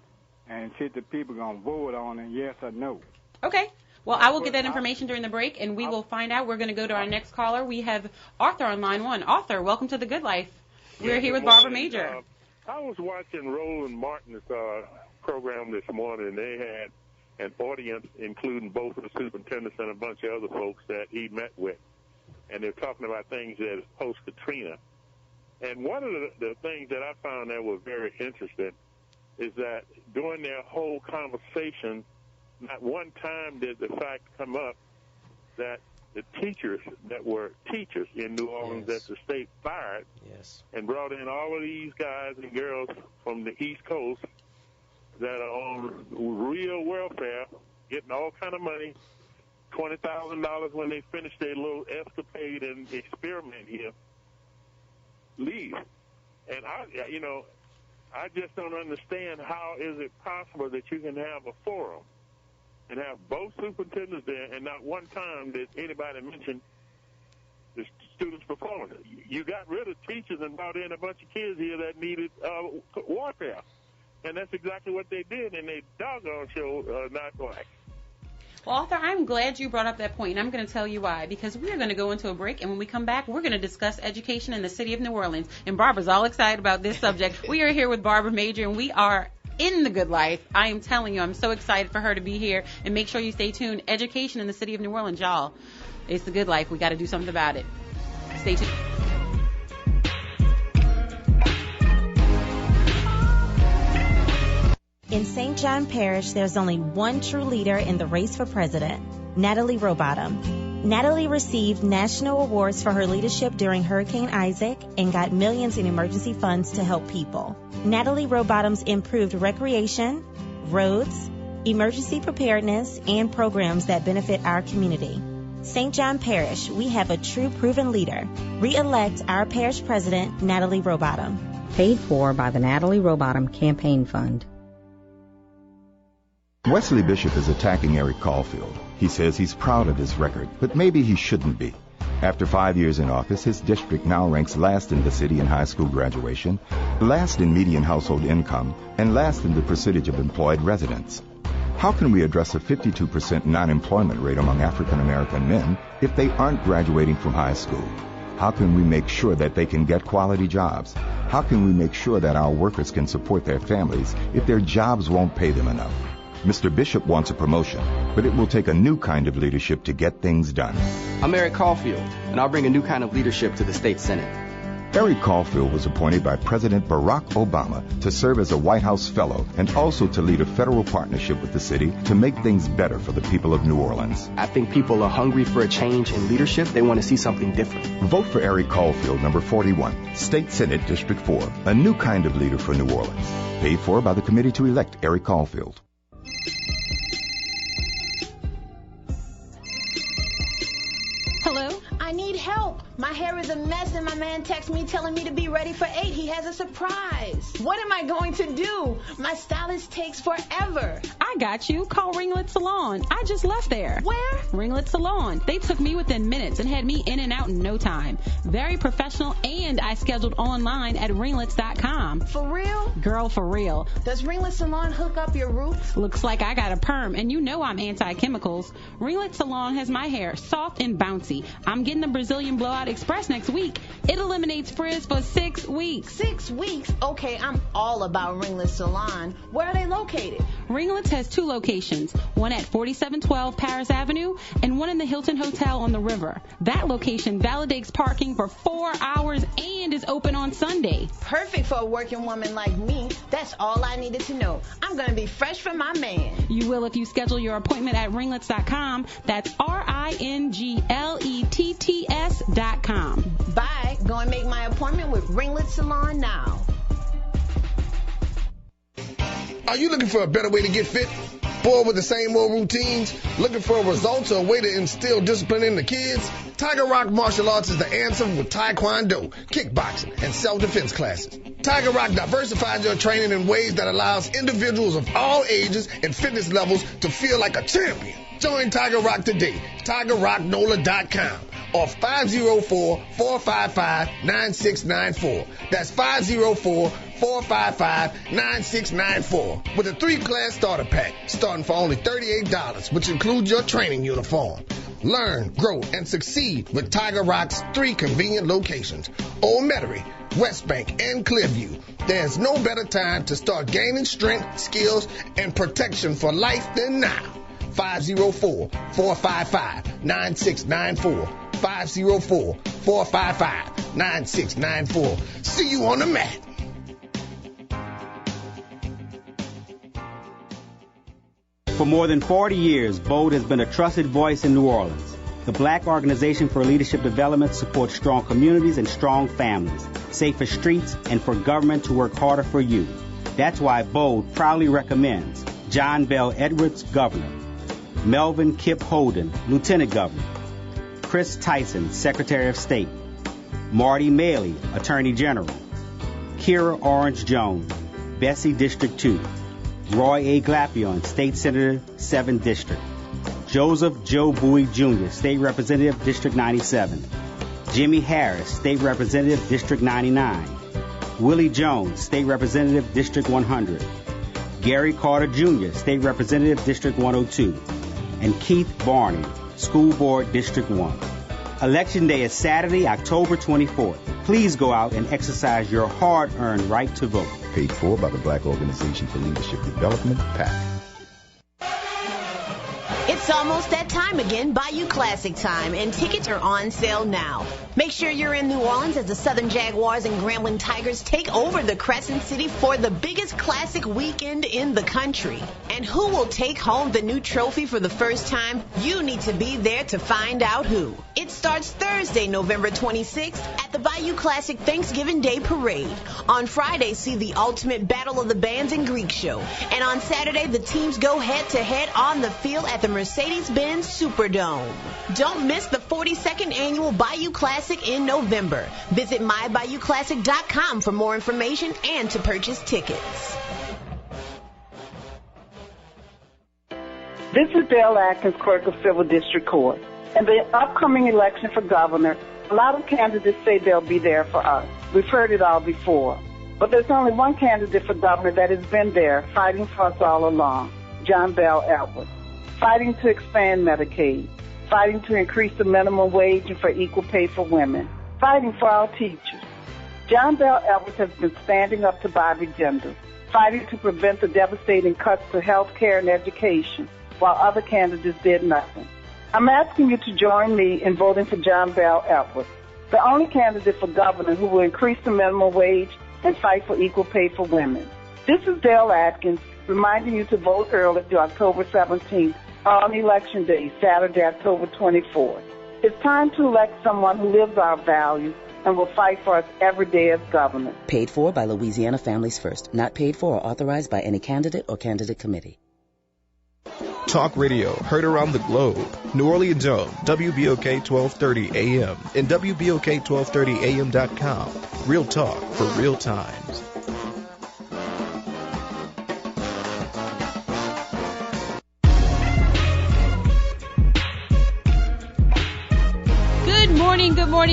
and see if the people going to vote on it, yes or no. Okay. Well, I will get that information during the break, and we will find out. We're going to go to our next caller. We have Arthur on line 1. Arthur, welcome to the Good Life. We're here with Barbara Major. I was watching Roland Martin's program this morning. They had an audience, including both of the superintendents and a bunch of other folks that he met with. And they're talking about things that is post-Katrina. And one of the things that I found that was very interesting is that during their whole conversation, not one time did the fact come up that the teachers that were teachers in New Orleans that the state fired and brought in all of these guys and girls from the East Coast that are on real welfare, getting all kind of money, $20,000 when they finish their little escapade and experiment here, leave. And I just don't understand how is it possible that you can have a forum and have both superintendents there and not one time did anybody mention the students' performance. You got rid of teachers and brought in a bunch of kids here that needed warfare. And that's exactly what they did, and they doggone show not black. Well, Arthur, I'm glad you brought up that point, and I'm going to tell you why. Because we are going to go into a break, and when we come back, we're going to discuss education in the city of New Orleans. And Barbara's all excited about this subject. We are here with Barbara Major, and we are in the good life. I am telling you, I'm so excited for her to be here. And make sure you stay tuned. Education in the city of New Orleans, y'all. It's the good life. We got to do something about it. Stay tuned. In St. John Parish, there's only one true leader in the race for president, Natalie Rowbottom. Natalie received national awards for her leadership during Hurricane Isaac and got millions in emergency funds to help people. Natalie Rowbottom's improved recreation, roads, emergency preparedness, and programs that benefit our community. St. John Parish, we have a true proven leader. Re-elect our parish president, Natalie Rowbottom. Paid for by the Natalie Rowbottom Campaign Fund. Wesley Bishop is attacking Eric Caulfield. He says he's proud of his record, but maybe he shouldn't be. After 5 years in office, his district now ranks last in the city in high school graduation, last in median household income, and last in the percentage of employed residents. How can we address a 52% non-employment rate among African American men if they aren't graduating from high school? How can we make sure that they can get quality jobs? How can we make sure that our workers can support their families if their jobs won't pay them enough? Mr. Bishop wants a promotion, but it will take a new kind of leadership to get things done. I'm Eric Caulfield, and I'll bring a new kind of leadership to the state Senate. Eric Caulfield was appointed by President Barack Obama to serve as a White House fellow and also to lead a federal partnership with the city to make things better for the people of New Orleans. I think people are hungry for a change in leadership. They want to see something different. Vote for Eric Caulfield, number 41, State Senate, District 4, a new kind of leader for New Orleans. Paid for by the committee to elect Eric Caulfield. Hello? I need help. My hair is a mess and my man texts me telling me to be ready for 8. He has a surprise. What am I going to do? My stylist takes forever. I got you. Call Ringlet Salon. I just left there. Where? Ringlet Salon. They took me within minutes and had me in and out in no time. Very professional, and I scheduled online at ringlets.com. For real? Girl, for real. Does Ringlet Salon hook up your roots? Looks like I got a perm, and you know I'm anti-chemicals. Ringlet Salon has my hair soft and bouncy. I'm getting the Brazilian Blowout Express next week. It eliminates frizz for 6 weeks. 6 weeks? Okay, I'm all about Ringlet Salon. Where are they located? Ringlets has 2 locations, one at 4712 Paris Avenue and one in the Hilton Hotel on the river. That location validates parking for 4 hours and is open on Sunday. Perfect for a working woman like me. That's all I needed to know. I'm going to be fresh for my man. You will if you schedule your appointment at ringlets.com. That's RINGLETTS.com. Bye. Go and make my appointment with Ringlet Salon now. Are you looking for a better way to get fit? Bored with the same old routines? Looking for results or a way to instill discipline in the kids? Tiger Rock Martial Arts is the answer with Taekwondo, kickboxing, and self-defense classes. Tiger Rock diversifies your training in ways that allows individuals of all ages and fitness levels to feel like a champion. Join Tiger Rock today. TigerRockNola.com or 504-455-9694. That's 504-455-9694 with a 3-class starter pack starting for only $38, which includes your training uniform. learn, grow, and succeed with Tiger Rock's 3 convenient locations: Old Metairie, West Bank, and Clearview. There's no better time to start gaining strength, skills, and protection for life than now. 504-455-9694. 504-455-9694. See you on the mat. For more than 40 years, BOLD has been a trusted voice in New Orleans. The Black Organization for Leadership Development supports strong communities and strong families, safer streets, and for government to work harder for you. That's why BOLD proudly recommends John Bell Edwards, Governor; Melvin Kip Holden, Lieutenant Governor; Chris Tyson, Secretary of State; Marty Maley, Attorney General; Kira Orange Jones, Bessie District 2; Roy A. Glapion, State Senator, 7th District; Joseph Joe Bowie Jr., State Representative, District 97; Jimmy Harris, State Representative, District 99; Willie Jones, State Representative, District 100; Gary Carter Jr., State Representative, District 102; and Keith Barney, School Board, District 1. Election Day is Saturday, October 24th. Please go out and exercise your hard-earned right to vote. Paid for by the Black Organization for Leadership Development, PAC. It's almost that time again, Bayou Classic time, and tickets are on sale now. Make sure you're in New Orleans as the Southern Jaguars and Grambling Tigers take over the Crescent City for the biggest classic weekend in the country. And who will take home the new trophy for the first time? You need to be there to find out who. It starts Thursday, November 26th at the Bayou Classic Thanksgiving Day Parade. On Friday, see the Ultimate Battle of the Bands and Greek Show. And on Saturday, the teams go head-to-head on the field at the Mercedes-Benz Superdome. Don't miss the 42nd Annual Bayou Classic in November. Visit mybayouclassic.com for more information and to purchase tickets. This is Dale Atkins, Clerk of Civil District Court. In the upcoming election for governor, a lot of candidates say they'll be there for us. We've heard it all before. But there's only one candidate for governor that has been there fighting for us all along, John Bell Edwards. Fighting to expand Medicaid, fighting to increase the minimum wage and for equal pay for women, fighting for our teachers. John Bell Edwards has been standing up to Bobby Jindal, fighting to prevent the devastating cuts to health care and education, while other candidates did nothing. I'm asking you to join me in voting for John Bell Edwards, the only candidate for governor who will increase the minimum wage and fight for equal pay for women. This is Dale Atkins, reminding you to vote early to October 17th on Election Day, Saturday, October 24th. It's time to elect someone who lives our values and will fight for us every day as governor. Paid for by Louisiana Families First. Not paid for or authorized by any candidate or candidate committee. Talk radio, heard around the globe. New Orleans owned, WBOK 1230 AM and WBOK1230AM.com. Real talk for real times.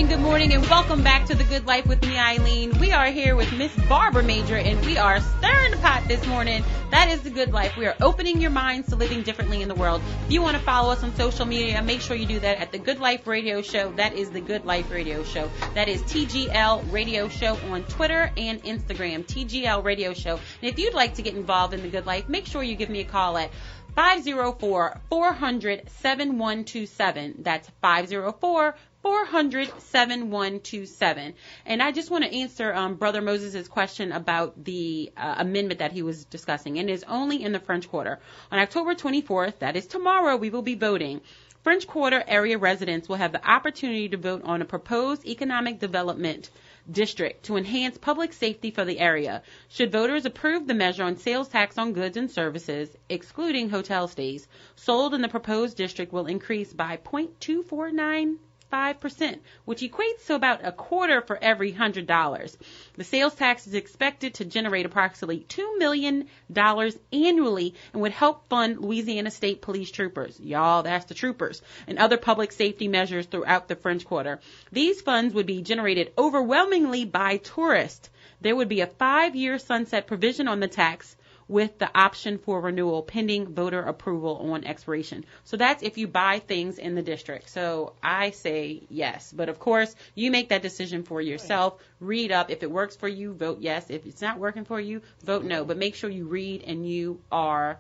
Good morning, and welcome back to The Good Life with me, Eileen. We are here with Miss Barbara Major, and we are stirring the pot this morning. That is The Good Life. We are opening your minds to living differently in the world. If you want to follow us on social media, make sure you do that at The Good Life Radio Show. That is The Good Life Radio Show. That is TGL Radio Show on Twitter and Instagram, TGL Radio Show. And if you'd like to get involved in The Good Life, make sure you give me a call at 504-400-7127. That's 504-400-7127. And I just want to answer Brother Moses' question about the amendment that he was discussing. And it is only in the French Quarter. On October 24th, that is tomorrow, we will be voting. French Quarter area residents will have the opportunity to vote on a proposed economic development district to enhance public safety for the area. Should voters approve the measure on sales tax on goods and services, excluding hotel stays, sold in the proposed district will increase by 0.2495%, which equates to about a quarter for every $100. The sales tax is expected to generate approximately $2 million annually and would help fund Louisiana State Police troopers. Y'all, that's the troopers. And other public safety measures throughout the French Quarter. These funds would be generated overwhelmingly by tourists. There would be a 5-year sunset provision on the tax, with the option for renewal pending voter approval on expiration. So that's if you buy things in the district. So I say yes. But of course, you make that decision for yourself. Read up. If it works for you, vote yes. If it's not working for you, vote no. But make sure you read and you are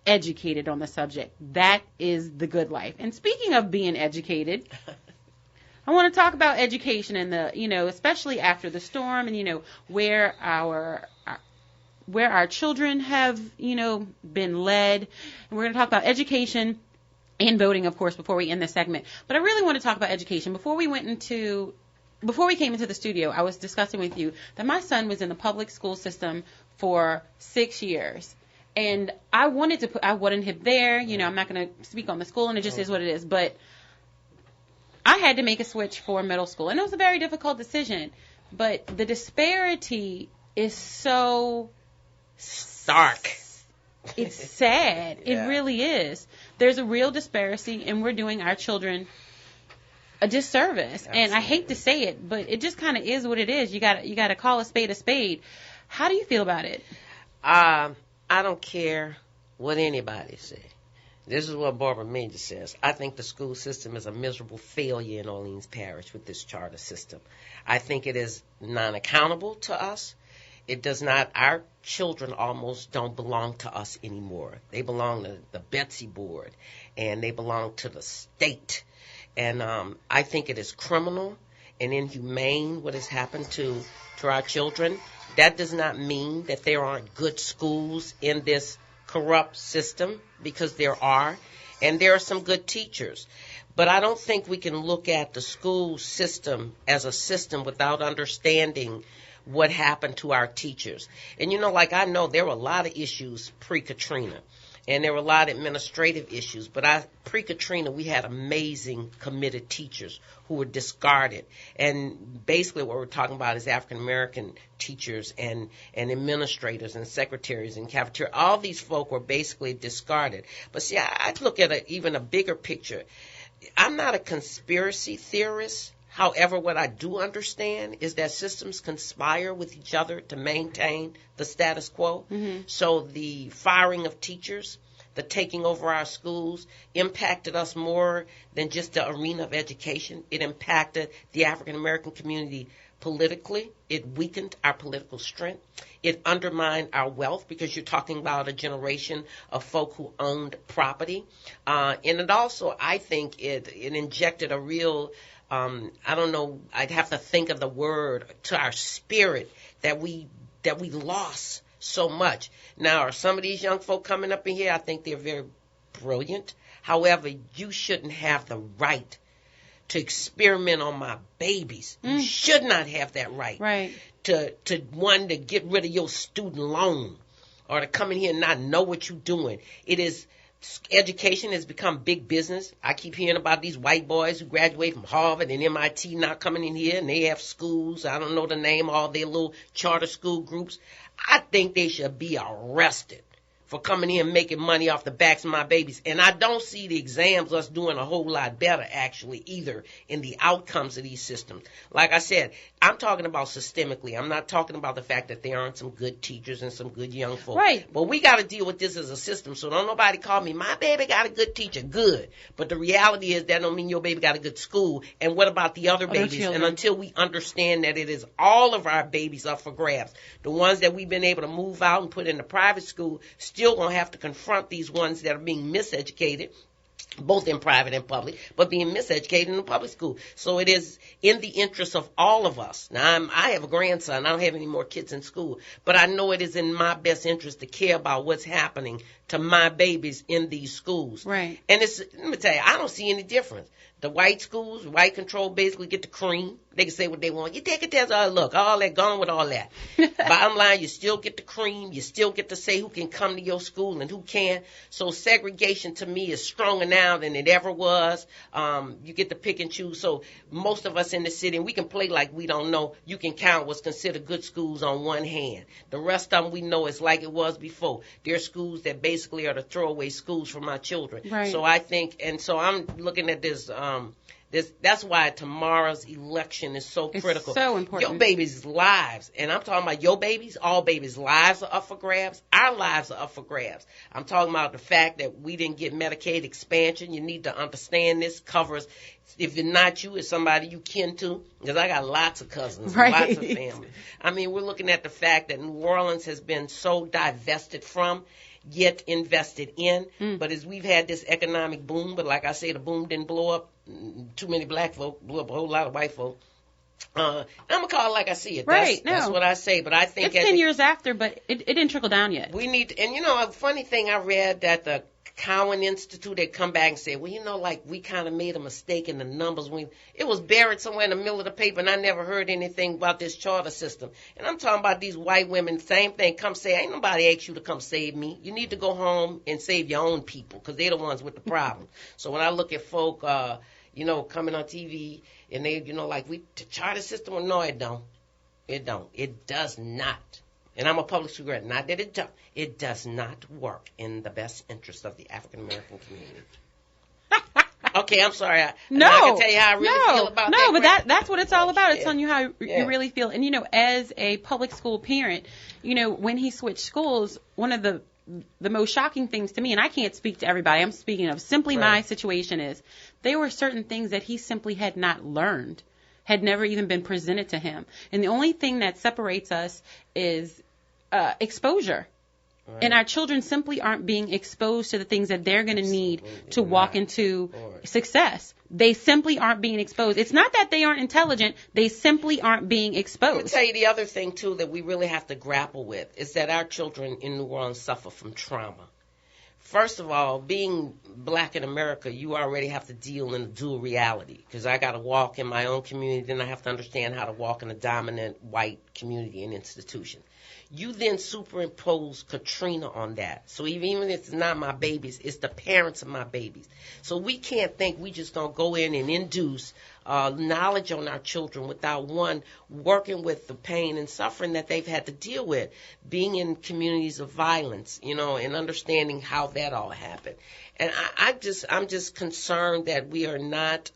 educated on the subject. That is the good life. And speaking of being educated, I want to talk about education and especially after the storm and, where our children have, been led. And we're going to talk about education and voting, of course, before we end this segment. But I really want to talk about education. Before we came into the studio, I was discussing with you that my son was in the public school system for 6 years. And I wanted him there. I'm not going to speak on the school, and it just is what it is. But I had to make a switch for middle school, and it was a very difficult decision. But the disparity is so stark. It's sad. Yeah. It really is. There's a real disparity, and we're doing our children a disservice. Absolutely. And I hate to say it, but it just kind of is what it is. You got to call a spade a spade. How do you feel about it? I don't care what anybody says. This is what Barbara Major says. I think the school system is a miserable failure in Orleans Parish with this charter system. I think it is non-accountable to us. It does not, our children almost don't belong to us anymore. They belong to the Betsy board, and they belong to the state. And I think it is criminal and inhumane what has happened to our children. That does not mean that there aren't good schools in this corrupt system, because there are, and there are some good teachers. But I don't think we can look at the school system as a system without understanding what happened to our teachers. And I know there were a lot of issues pre-Katrina, and there were a lot of administrative issues. But pre-Katrina, we had amazing, committed teachers who were discarded. And basically what we're talking about is African-American teachers and administrators and secretaries and cafeteria. All these folk were basically discarded. But see, I look at even a bigger picture. I'm not a conspiracy theorist. However, what I do understand is that systems conspire with each other to maintain the status quo. Mm-hmm. So the firing of teachers, the taking over our schools, impacted us more than just the arena of education. It impacted the African American community politically. It weakened our political strength. It undermined our wealth, because you're talking about a generation of folk who owned property. And it also, I think, it injected a real, I don't know, I'd have to think of the word, to our spirit that we lost so much. Now, are some of these young folk coming up in here? I think they're very brilliant. However, you shouldn't have the right to experiment on my babies. You should not have that right. Right. To get rid of your student loan, or to come in here and not know what you're doing. Education has become big business. I keep hearing about these white boys who graduate from Harvard and MIT now coming in here, and they have schools. I don't know the name, all their little charter school groups. I think they should be arrested for coming in and making money off the backs of my babies. And I don't see the exams us doing a whole lot better, actually, either, in the outcomes of these systems. Like I said, I'm talking about systemically. I'm not talking about the fact that there aren't some good teachers and some good young folks. Right. But we got to deal with this as a system, so don't nobody call me, my baby got a good teacher. Good. But the reality is that don't mean your baby got a good school. And what about the other babies? Children. And until we understand that it is all of our babies up for grabs, the ones that we've been able to move out and put in the private school still going to have to confront these ones that are being miseducated, both in private and public, but being miseducated in the public school. So it is in the interest of all of us. Now, I have a grandson. I don't have any more kids in school, but I know it is in my best interest to care about what's happening to my babies in these schools. Right. And let me tell you, I don't see any difference. The white schools, white control, basically get the cream. They can say what they want. You take a test, look, all that, gone with all that. Bottom line, you still get the cream. You still get to say who can come to your school and who can't. So segregation to me is stronger now than it ever was. You get to pick and choose. So most of us in the city, and we can play like we don't know, you can count what's considered good schools on one hand. The rest of them we know is like it was before. They're schools that basically are the throwaway schools for my children. Right. So I think, and so I'm looking at this That's why tomorrow's election is so critical. It's so important. Your babies' lives, and I'm talking about your babies, all babies' lives are up for grabs. Our lives are up for grabs. I'm talking about the fact that we didn't get Medicaid expansion. You need to understand this covers, if it's not you, it's somebody you kin to, because I got lots of cousins, right. Lots of family. I mean, we're looking at the fact that New Orleans has been so divested from, yet invested in. But as we've had this economic boom, but like I say, the boom didn't blow up too many black folk, blew up a whole lot of white folk. I'm going to call it like I see it. Right, that's what I say. But I think it's 10 years after, but it didn't trickle down yet. We need to, and you know, a funny thing I read that the Cowan Institute, they come back and say, well, you know, like we kind of made a mistake in the numbers. It was buried somewhere in the middle of the paper, and I never heard anything about this charter system. And I'm talking about these white women, same thing, come say, ain't nobody asked you to come save me. You need to go home and save your own people, because they're the ones with the problem. So when I look at folk, you know, coming on TV, and they, you know, like, the charter system, no, it don't. It don't. It does not. And I'm a public school graduate. Not that it does. It does not work in the best interest of the African American community. Okay, I'm sorry. I can tell you how I really feel about that. No, but that's what it's all about. It's telling you how you really feel. And, you know, as a public school parent, you know, when he switched schools, one of the most shocking things to me, and I can't speak to everybody, I'm speaking of simply my situation, is there were certain things that he simply had not learned, had never even been presented to him. And the only thing that separates us is exposure. Right. And our children simply aren't being exposed to the things that they're going to need to walk into success. They simply aren't being exposed. It's not that they aren't intelligent. They simply aren't being exposed. I'll tell you the other thing, too, that we really have to grapple with is that our children in New Orleans suffer from trauma. First of all, being black in America, you already have to deal in a dual reality, because I got to walk in my own community, then I have to understand how to walk in a dominant white community and institution. You then superimpose Katrina on that. So even if it's not my babies, it's the parents of my babies. So we can't think we just going to go in and induce knowledge on our children without, one, working with the pain and suffering that they've had to deal with, being in communities of violence, you know, and understanding how that all happened. And I'm just concerned that we are not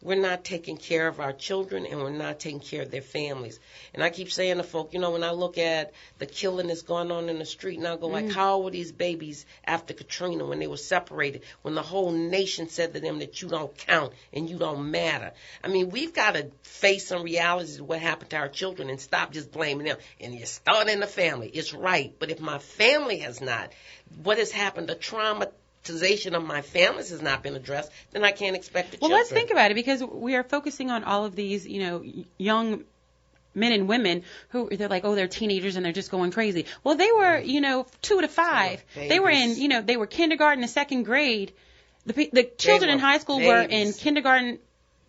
we're not taking care of our children, and we're not taking care of their families. And I keep saying to folk, you know, when I look at the killing that's going on in the street, and I go like, how old were these babies after Katrina when they were separated, when the whole nation said to them that you don't count and you don't matter? I mean, we've got to face some realities of what happened to our children and stop just blaming them. And you start in the family. It's right. But if my family has not, what has happened, the trauma of my families has not been addressed, then I can't expect the children. Well, let's think about it, because we are focusing on all of these, you know, young men and women who they're like, oh, they're teenagers and they're just going crazy. Well, they were, you know, 2 to 5. They were in, you know, they were kindergarten to second grade. The children in high school were in kindergarten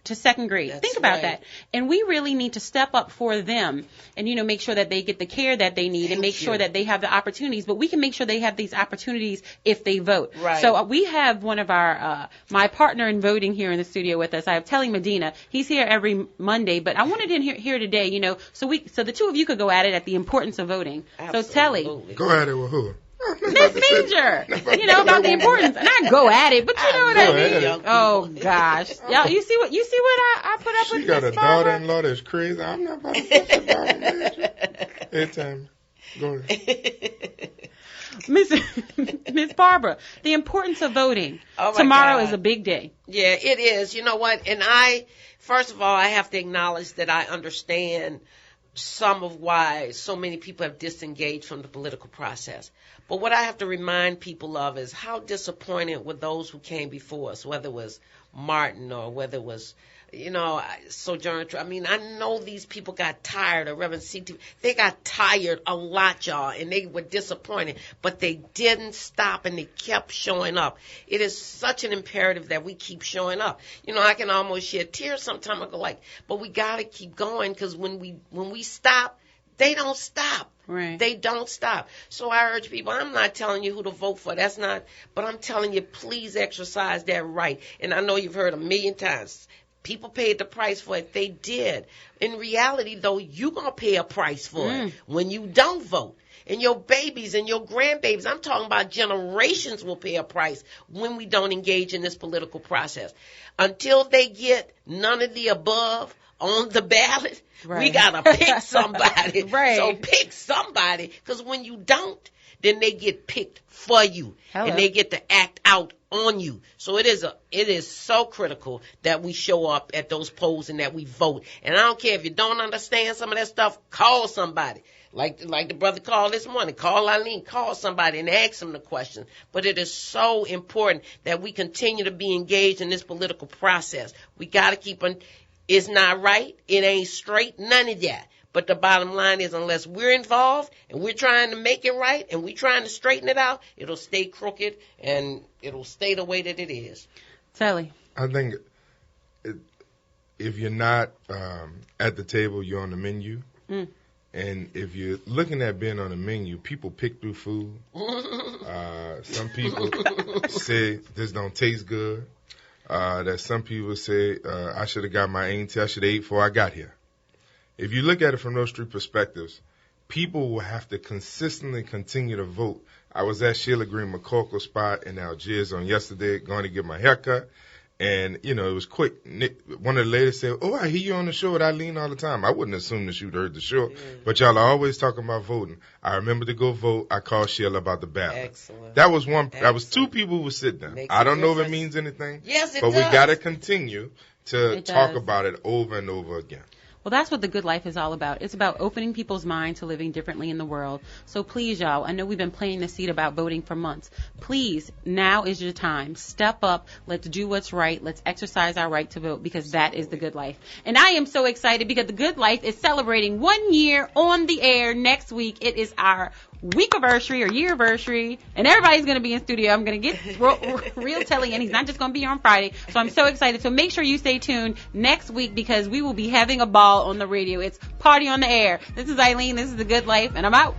to second grade. Think about that. And we really need to step up for them and, you know, make sure that they get the care that they need and make sure that they have the opportunities. But we can make sure they have these opportunities if they vote. Right. So we have one of our, my partner in voting here in the studio with us. I have Telly Medina. He's here every Monday, but I wanted him here today, you know, so the two of you could go at it at the importance of voting. Absolutely. So Telly. Go at it with who? Messenger, you know, about the importance. Not go at it, but you know what I mean. Oh gosh, y'all, you see what I put up with? She got a daughter-in-law that's crazy. I'm not about to fuss about it. Anytime, go ahead. Miss Barbara, the importance of voting. Tomorrow is a big day. Yeah, it is. You know what? And first of all, I have to acknowledge that I understand some of why so many people have disengaged from the political process. But what I have to remind people of is how disappointed were those who came before us, whether it was Martin or whether it was, you know, Sojourner. I mean, I know these people got tired, or Reverend C.T. They got tired a lot, y'all, and they were disappointed. But they didn't stop, and they kept showing up. It is such an imperative that we keep showing up. You know, I can almost shed tears sometimes. I go like, but we got to keep going, because when we stop, they don't stop. Right. They don't stop. So I urge people, I'm not telling you who to vote for. That's not, but I'm telling you, please exercise that right. And I know you've heard a million times, people paid the price for it. They did. In reality, though, you're going to pay a price for it when you don't vote. and your babies and your grandbabies. I'm talking about generations will pay a price when we don't engage in this political process. Until they get none of the above on the ballot, we got to pick somebody. Right. So pick somebody, because when you don't, then they get picked for you. Hello. And they get to act out on you. So it is so critical that we show up at those polls and that we vote. And I don't care if you don't understand some of that stuff, call somebody. Like the brother called this morning. Call Eileen, call somebody and ask them the question. But it is so important that we continue to be engaged in this political process. We got to keep on. It's not right. It ain't straight. None of that. But the bottom line is, unless we're involved and we're trying to make it right and we're trying to straighten it out, it'll stay crooked and it'll stay the way that it is. Sally. I think if you're not at the table, you're on the menu. Mm. And if you're looking at being on the menu, people pick through food. Some people say this don't taste good. That some people say I should have got my auntie, I should have ate before I got here. If you look at it from those three perspectives, people will have to consistently continue to vote. I was at Sheila Green McCorkle's spot in Algiers on yesterday, going to get my haircut. And, it was quick. One of the ladies said, "Oh, I hear you on the show with Eileen all the time." I wouldn't assume that you'd heard the show, but y'all are always talking about voting. I remember to go vote. I called Sheila about the ballot. Excellent. That was one. That was two people who were sitting there. Makes I don't a know if it difference. means anything. Yes, it but does. we got to continue to It talk does. about it over and over again. Well, that's what the good life is all about. It's about opening people's mind to living differently in the world. So please, y'all, I know we've been planting the seed about voting for months. Please, now is your time. Step up. Let's do what's right. Let's exercise our right to vote, because that is the good life. And I am so excited because the good life is celebrating 1 year on the air next week. It is our week-iversary or year-iversary, and everybody's going to be in studio. I'm going to get real Telly, and he's not just going to be here on Friday. So I'm so excited. So make sure you stay tuned next week, because we will be having a ball on the radio. It's Party on the Air. This is Eileen. This is The Good Life, and I'm out.